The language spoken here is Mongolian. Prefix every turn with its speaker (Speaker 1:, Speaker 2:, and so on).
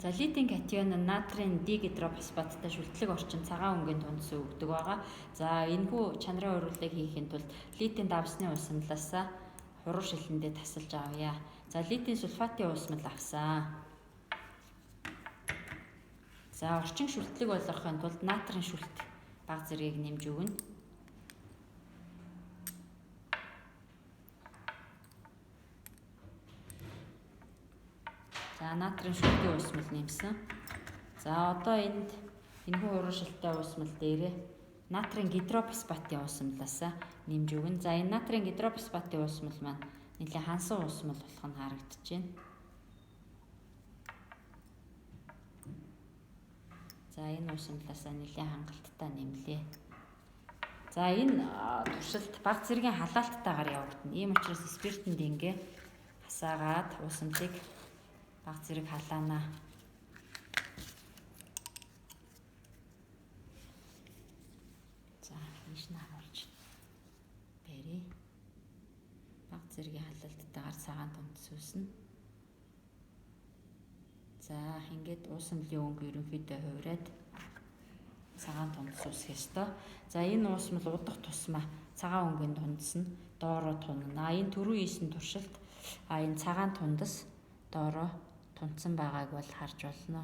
Speaker 1: За литийн катион нь натрийн дигидрофосфаттай шүлтлэг орчин цагаан өнгийн тундас өгдөг байгаа. За энэхүү чанарын уриалгыг хийхин тулд литийн давсны усамлаас хуруу шилэндээ тасалж авъя. За литийн сульфатын усмал авсан. За орчин шүлтлэг болгохын тулд натрийн шүлт бага зэргийг нэмж өгнө. За натрийн шүлтийн усмал нэмсэн. За одоо энэхүү хуруу шилтэй усмал дээрээ натрийн гидрофосфатын усмалаас нэмж өгнө. За энэ натрийн гидрофосфатын усмал маань нэлээд хансан усмал болох нь харагдаж байна. За энэ усмалаас нэлээд хангалттай нэмлээ. За энэ туршилт бага зэргийн халаалттайгаар явагдана. Ийм учраас спиртэнд ингээ хасаагаад усмалыг бага зэрэг халаанаа. За ийш нь харуулж бэрээ. Бага зэргийн халаалттайгаар цагаан тундас үүснэ. За ингээд уусмлын өнгө ерөнхийдөө хувраад цагаан тундас үүсэх ёстой. За энэ уусмал удах тусмаа цагаан өнгийн тундас нь доороо тунана. Энэ түрүү ийсэн туршилт энэ цагаан тундас доороо тунцсан байгааг бол харж болно.